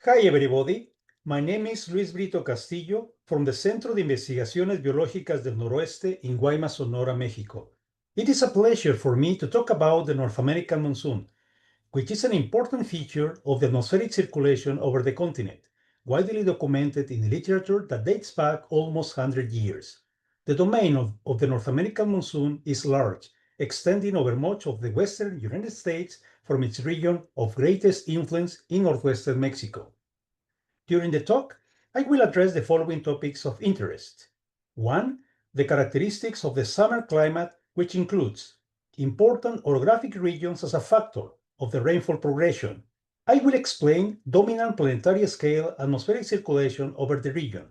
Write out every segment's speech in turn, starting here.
Hi everybody, my name is Brito Castillo from the Centro de Investigaciones Biológicas del Noroeste in Guaymas, Sonora, Mexico. It is a pleasure for me to talk about the North American monsoon, which is an important feature of the atmospheric circulation over the continent, widely documented in literature that dates back almost 100 years. The domain of the North American monsoon is large, extending over much of the western United States from its region of greatest influence in northwestern Mexico. During the talk, I will address the following topics of interest. 1. The characteristics of the summer climate, which includes important orographic regions as a factor of the rainfall progression. I will explain dominant planetary scale atmospheric circulation over the region.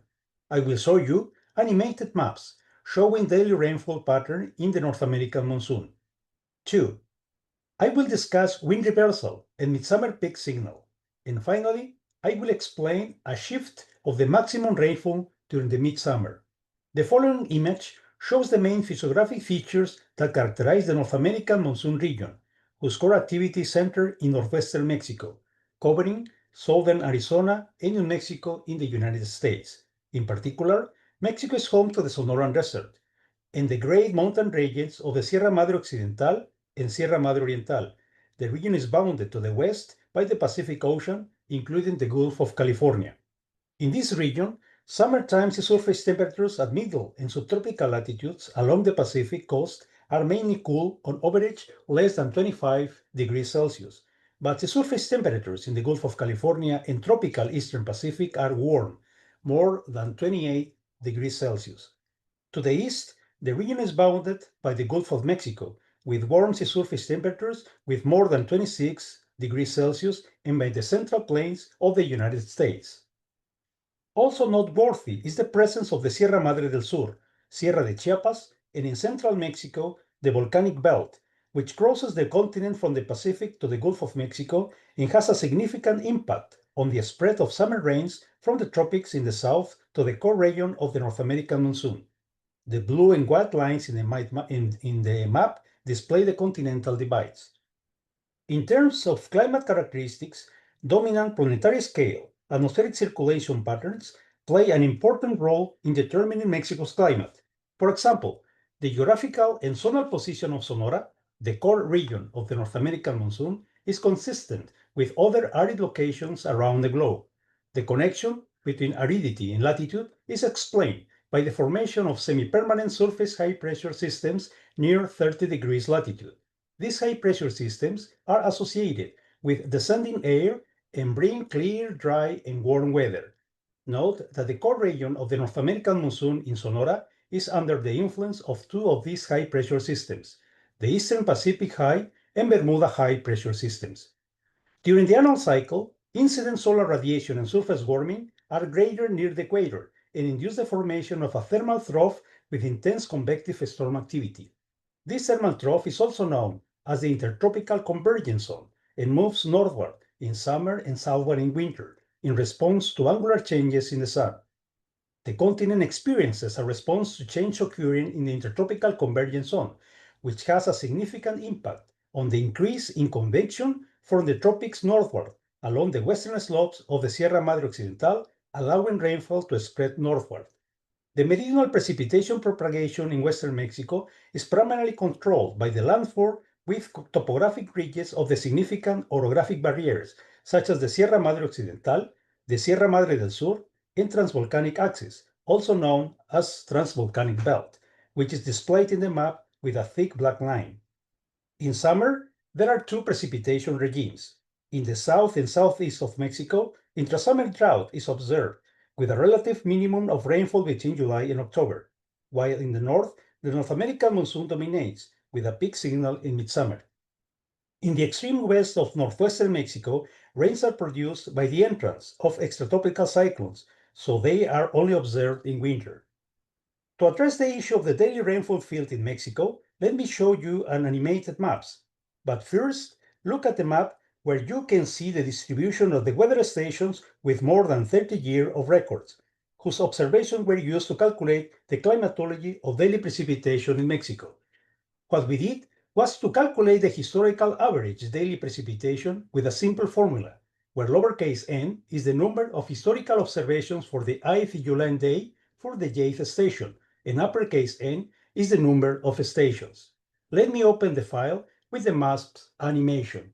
I will show you animated maps showing daily rainfall pattern in the North American monsoon. 2. I will discuss wind reversal and midsummer peak signal. And finally, I will explain a shift of the maximum rainfall during the midsummer. The following image shows the main physiographic features that characterize the North American monsoon region, whose core activity is centered in northwestern Mexico, covering southern Arizona and New Mexico in the United States. In particular, Mexico is home to the Sonoran Desert and the great mountain ranges of the Sierra Madre Occidental and Sierra Madre Oriental. The region is bounded to the west by the Pacific Ocean, including the Gulf of California. In this region, summertime sea surface temperatures at middle and subtropical latitudes along the Pacific coast are mainly cool, on average less than 25 degrees Celsius, but the surface temperatures in the Gulf of California and tropical eastern Pacific are warm, more than 28 degrees Celsius. To the east, the region is bounded by the Gulf of Mexico, with warm sea surface temperatures with more than 26 degrees Celsius, and by the central plains of the United States. Also noteworthy is the presence of the Sierra Madre del Sur, Sierra de Chiapas, and in central Mexico, the volcanic belt, which crosses the continent from the Pacific to the Gulf of Mexico and has a significant impact on the spread of summer rains from the tropics in the south to the core region of the North American monsoon. The blue and white lines in the map display the continental divides. In terms of climate characteristics, dominant planetary scale atmospheric circulation patterns play an important role in determining Mexico's climate. For example, the geographical and zonal position of Sonora, the core region of the North American monsoon, is consistent with other arid locations around the globe. The connection between aridity and latitude is explained by the formation of semi-permanent surface high-pressure systems near 30 degrees latitude. These high-pressure systems are associated with descending air and bring clear, dry, and warm weather. Note that the core region of the North American monsoon in Sonora is under the influence of two of these high-pressure systems, the Eastern Pacific High and Bermuda high-pressure systems. During the annual cycle, incident solar radiation and surface warming are greater near the equator and induce the formation of a thermal trough with intense convective storm activity. This thermal trough is also known as the Intertropical Convergence Zone and moves northward in summer and southward in winter in response to angular changes in the sun. The continent experiences a response to change occurring in the Intertropical Convergence Zone, which has a significant impact on the increase in convection from the tropics northward along the western slopes of the Sierra Madre Occidental, allowing rainfall to spread northward. The meridional precipitation propagation in western Mexico is primarily controlled by the landform with topographic ridges of the significant orographic barriers, such as the Sierra Madre Occidental, the Sierra Madre del Sur, and transvolcanic axis, also known as transvolcanic belt, which is displayed in the map with a thick black line. In summer, there are two precipitation regimes. In the south and southeast of Mexico, intrasummer drought is observed, with a relative minimum of rainfall between July and October, while in the north, the North American monsoon dominates, with a peak signal in midsummer. In the extreme west of northwestern Mexico, rains are produced by the entrance of extratropical cyclones, so they are only observed in winter. To address the issue of the daily rainfall field in Mexico, let me show you an animated maps. But first, look at the map where you can see the distribution of the weather stations with more than 30 years of records, whose observations were used to calculate the climatology of daily precipitation in Mexico. What we did was to calculate the historical average daily precipitation with a simple formula. where lowercase n is the number of historical observations for the ith Julian day for the jth station, and uppercase n is the number of stations. Let me open the file with the maps animation.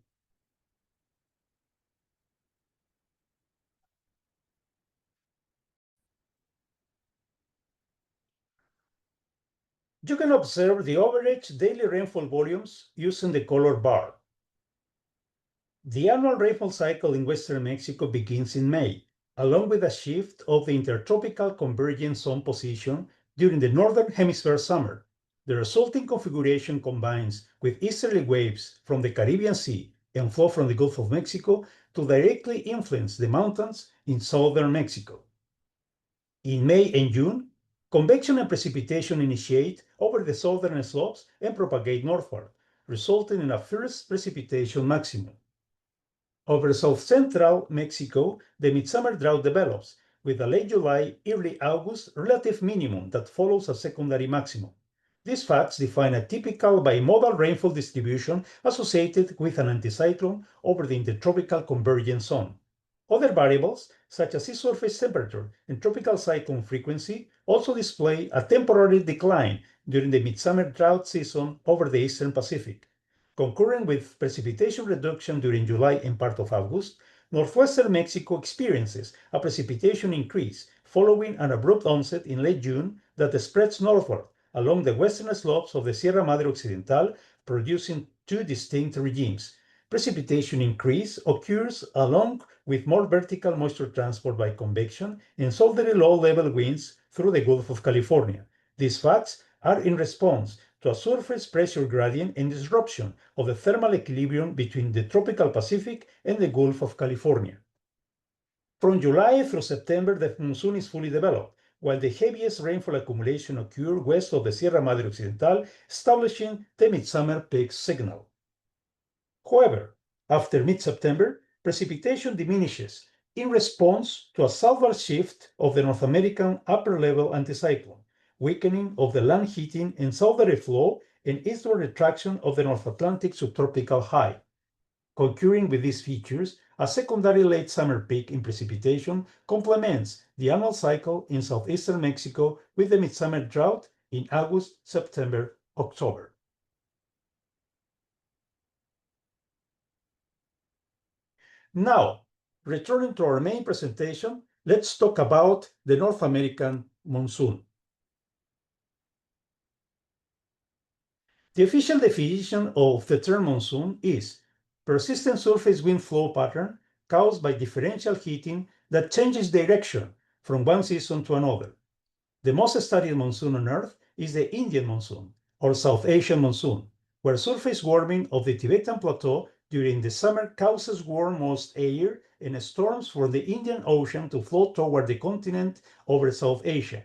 You can observe the average daily rainfall volumes using the color bar. The annual rainfall cycle in western Mexico begins in May, along with a shift of the intertropical convergence zone position during the northern hemisphere summer. The resulting configuration combines with easterly waves from the Caribbean Sea and flow from the Gulf of Mexico to directly influence the mountains in southern Mexico. In May and June, convection and precipitation initiate over the southern slopes and propagate northward, resulting in a first precipitation maximum. Over south-central Mexico, the midsummer drought develops, with a late July, early August relative minimum that follows a secondary maximum. These facts define a typical bimodal rainfall distribution associated with an anticyclone over the intertropical convergence zone. Other variables, such as sea surface temperature and tropical cyclone frequency, also display a temporary decline during the midsummer drought season over the eastern Pacific. Concurrent with precipitation reduction during July and part of August, northwestern Mexico experiences a precipitation increase following an abrupt onset in late June that spreads northward along the western slopes of the Sierra Madre Occidental, producing two distinct regimes. Precipitation increase occurs along with more vertical moisture transport by convection and southerly low-level winds through the Gulf of California. These facts are in response to a surface pressure gradient and disruption of the thermal equilibrium between the tropical Pacific and the Gulf of California. From July through September, the monsoon is fully developed, while the heaviest rainfall accumulation occurs west of the Sierra Madre Occidental, establishing the midsummer peak signal. However, after mid-September, precipitation diminishes in response to a southward shift of the North American upper-level anticyclone, weakening of the land heating and southerly flow, and eastward retraction of the North Atlantic subtropical high. Concurring with these features, a secondary late summer peak in precipitation complements the annual cycle in southeastern Mexico with the midsummer drought in August, September, October. Now, returning to our main presentation, let's talk about the North American monsoon. The official definition of the term monsoon is persistent surface wind flow pattern caused by differential heating that changes direction from one season to another. The most studied monsoon on Earth is the Indian monsoon, or South Asian monsoon, where surface warming of the Tibetan Plateau during the summer causes warm moist air and storms from the Indian Ocean to flow toward the continent over South Asia.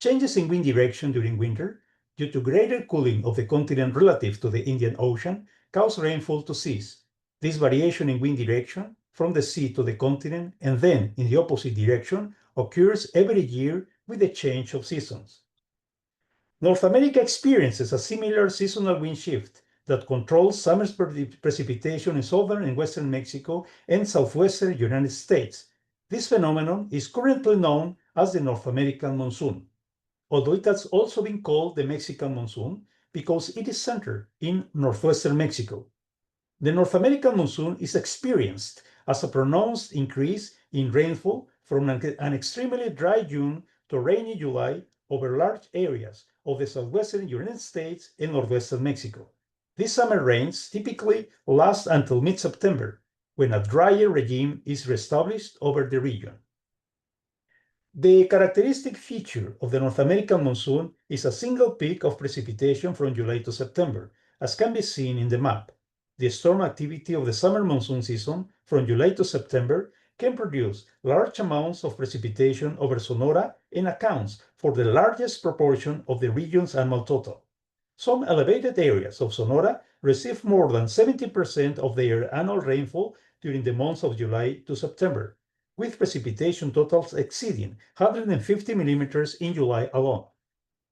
Changes in wind direction during winter, due to greater cooling of the continent relative to the Indian Ocean, cause rainfall to cease. This variation in wind direction from the sea to the continent and then in the opposite direction occurs every year with the change of seasons. North America experiences a similar seasonal wind shift that controls summer precipitation in southern and western Mexico and southwestern United States. This phenomenon is currently known as the North American monsoon, although it has also been called the Mexican monsoon because it is centered in northwestern Mexico. The North American monsoon is experienced as a pronounced increase in rainfall from an extremely dry June to rainy July over large areas of the southwestern United States and northwestern Mexico. These summer rains typically last until mid-September, when a drier regime is reestablished over the region. The characteristic feature of the North American monsoon is a single peak of precipitation from July to September, as can be seen in the map. The storm activity of the summer monsoon season from July to September can produce large amounts of precipitation over Sonora and accounts for the largest proportion of the region's annual total. Some elevated areas of Sonora receive more than 70% of their annual rainfall during the months of July to September, with precipitation totals exceeding 150 millimeters in July alone.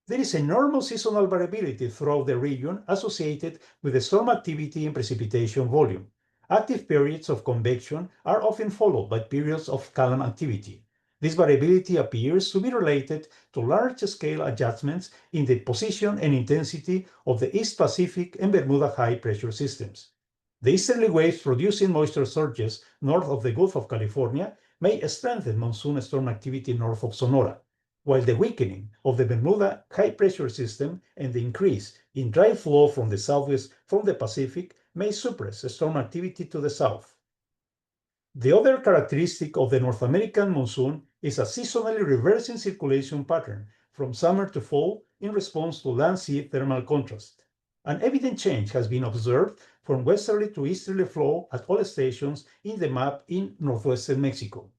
There is enormous seasonal variability throughout the region associated with the storm activity and precipitation volume. active periods of convection are often followed by periods of calm activity. This variability appears to be related to large-scale adjustments in the position and intensity of the East Pacific and Bermuda high-pressure systems. The easterly waves producing moisture surges north of the Gulf of California may strengthen monsoon storm activity north of Sonora, while the weakening of the Bermuda high-pressure system and the increase in dry flow from the southwest from the Pacific may suppress storm activity to the south. The other characteristic of the North American monsoon is a seasonally reversing circulation pattern from summer to fall in response to land-sea thermal contrast. An evident change has been observed from westerly to easterly flow at all stations in the map in northwestern Mexico.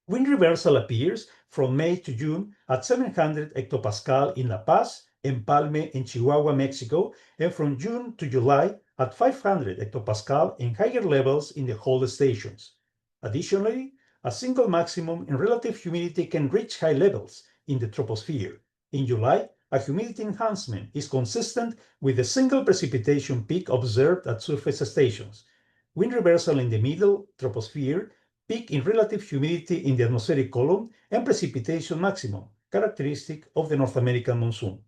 Wind reversal appears from May to June at 700 hectopascal in La Paz, Empalme, and Chihuahua, Mexico, and from June to July at 500 hectopascal in higher levels in the whole stations. Additionally, a single maximum in relative humidity can reach high levels in the troposphere. In July, a humidity enhancement is consistent with the single precipitation peak observed at surface stations. Wind reversal in the middle troposphere, peak in relative humidity in the atmospheric column, and precipitation maximum, characteristic of the North American monsoon.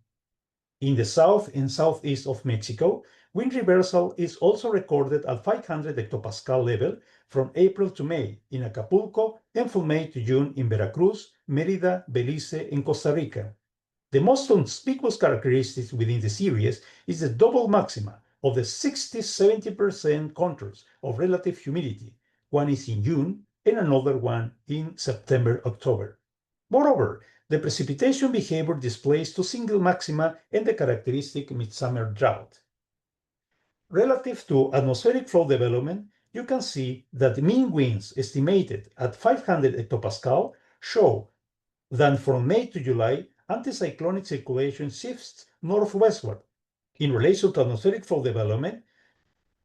In the south and southeast of Mexico, wind reversal is also recorded at 500 hectopascal level from April to May in Acapulco and from May to June in Veracruz, Mérida, Belize, and Costa Rica. The most conspicuous characteristic within the series is the double maxima of the 60–70% contours of relative humidity. One is in June and another one in September–October. Moreover, the precipitation behavior displays two single maxima and the characteristic midsummer drought. Relative to atmospheric flow development, you can see that the mean winds estimated at 500 hectopascal show that from May to July, anticyclonic circulation shifts northwestward. In relation to atmospheric flow development,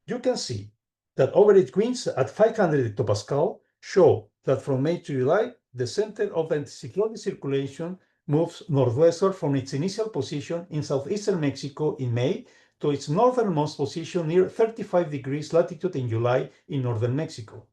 you can see that average winds at 500 hectopascal show that from May to July, the center of the anticyclonic circulation moves northwestward from its initial position in southeastern Mexico in May to its northernmost position near 35 degrees latitude in July in northern Mexico.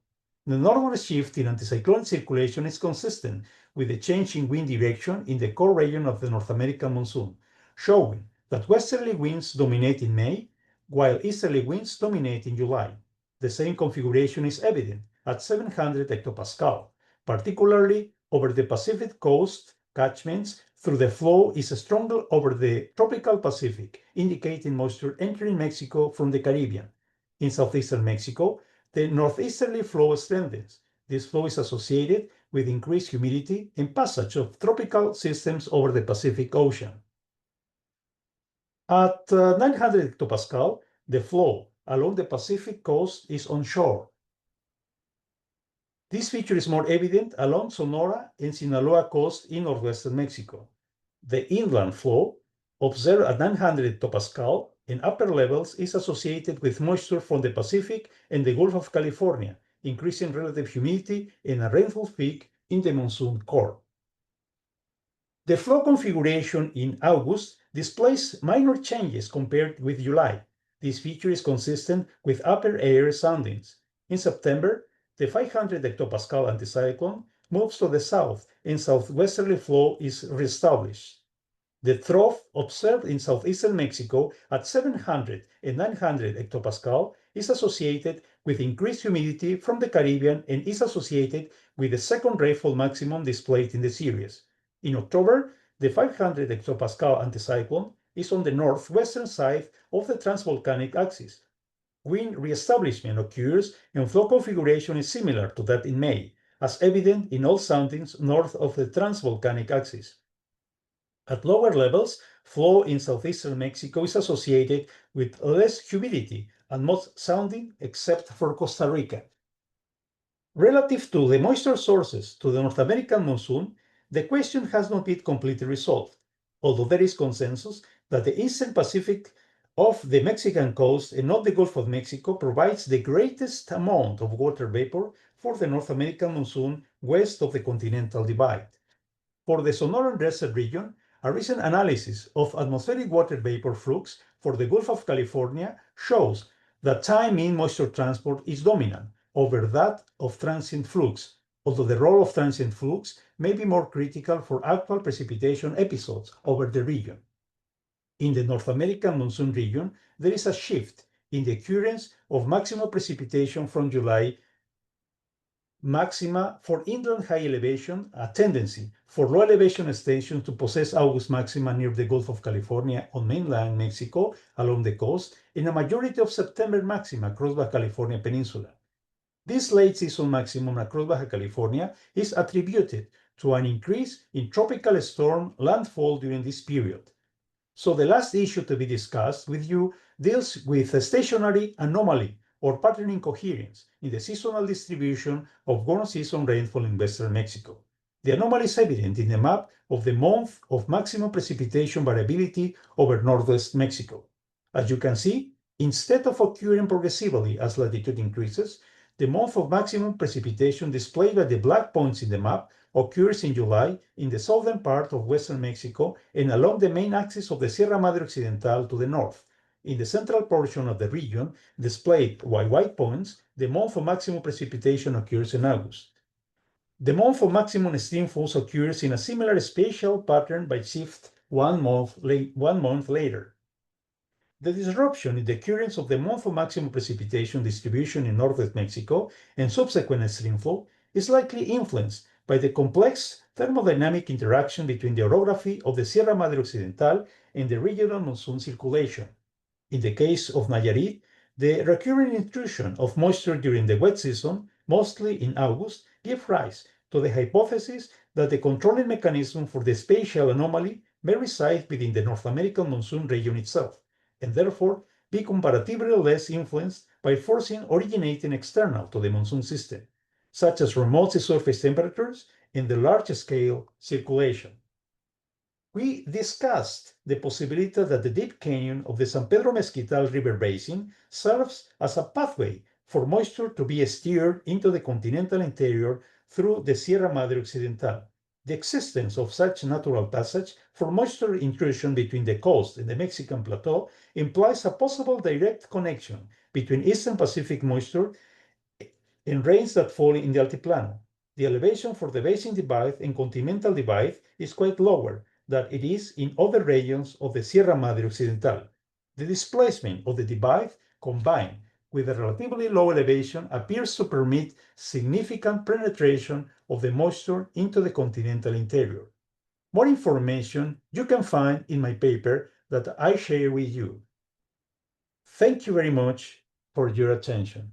The northward shift in anticyclonic circulation is consistent with the change in wind direction in the core region of the North American monsoon, showing that westerly winds dominate in May, while easterly winds dominate in July. The same configuration is evident at 700 hectopascal, particularly over the Pacific coast catchments through the flow is stronger over the tropical Pacific, indicating moisture entering Mexico from the Caribbean. In southeastern Mexico, the northeasterly flow strengthens. This flow is associated with increased humidity and passage of tropical systems over the Pacific Ocean. At 900 hectopascal, the flow along the Pacific coast is onshore. This feature is more evident along Sonora and Sinaloa coast in northwestern Mexico. The inland flow, observed at 900 hectopascal in upper levels, is associated with moisture from the Pacific and the Gulf of California, increasing relative humidity and a rainfall peak in the monsoon core. The flow configuration in August displays minor changes compared with July. This feature is consistent with upper air soundings. In September, the 500 hectopascal anticyclone moves to the south and southwesterly flow is reestablished. The trough observed in southeastern Mexico at 700 and 900 hectopascal is associated with increased humidity from the Caribbean and is associated with the second rainfall maximum displayed in the series. In October, the 500 hectopascal anticyclone is on the northwestern side of the transvolcanic axis. Wind reestablishment occurs and flow configuration is similar to that in May, as evident in all soundings north of the transvolcanic axis. At lower levels, flow in southeastern Mexico is associated with less humidity and most sounding except for Costa Rica. Relative to the moisture sources to the North American monsoon, the question has not been completely resolved, although there is consensus that the eastern Pacific of the Mexican coast and not the Gulf of Mexico provides the greatest amount of water vapor for the North American monsoon west of the continental divide. For the Sonoran Desert region, a recent analysis of atmospheric water vapor flux for the Gulf of California shows The time mean moisture transport is dominant over that of transient flux, although the role of transient flux may be more critical for actual precipitation episodes over the region. In the North American monsoon region, there is a shift in the occurrence of maximum precipitation from July maxima for inland high elevation, a tendency for low elevation stations to possess August maxima near the Gulf of California on mainland Mexico along the coast, and a majority of September maxima across Baja California Peninsula. This late season maximum across Baja California is attributed to an increase in tropical storm landfall during this period. So the last issue to be discussed with you deals with a stationary anomaly or pattern incoherence in the seasonal distribution of warm season rainfall in western Mexico. The anomaly is evident in the map of the month of maximum precipitation variability over northwest Mexico. As you can see, instead of occurring progressively as latitude increases, the month of maximum precipitation displayed by the black points in the map occurs in July in the southern part of western Mexico and along the main axis of the Sierra Madre Occidental to the north. In the central portion of the region, displayed by white points, the month of maximum precipitation occurs in August. The month of maximum streamfalls occurs in a similar spatial pattern by shift one month later. The disruption in the occurrence of the month of maximum precipitation distribution in northwest Mexico and subsequent streamfall is likely influenced by the complex thermodynamic interaction between the orography of the Sierra Madre Occidental and the regional monsoon circulation. In the case of Nayarit, the recurring intrusion of moisture during the wet season, mostly in August, gives rise to the hypothesis that the controlling mechanism for the spatial anomaly may reside within the North American monsoon region itself, and therefore be comparatively less influenced by forcing originating external to the monsoon system, such as remote sea surface temperatures and the large-scale circulation. We discussed the possibility that the deep canyon of the San Pedro Mezquital River Basin serves as a pathway for moisture to be steered into the continental interior through the Sierra Madre Occidental. The existence of such natural passage for moisture intrusion between the coast and the Mexican plateau implies a possible direct connection between Eastern Pacific moisture and rains that fall in the Altiplano. The elevation for the Basin Divide and Continental Divide is quite lower than it is in other regions of the Sierra Madre Occidental. The displacement of the divide combined with a relatively low elevation appears to permit significant penetration of the moisture into the continental interior. More information you can find in my paper that I share with you. Thank you very much for your attention.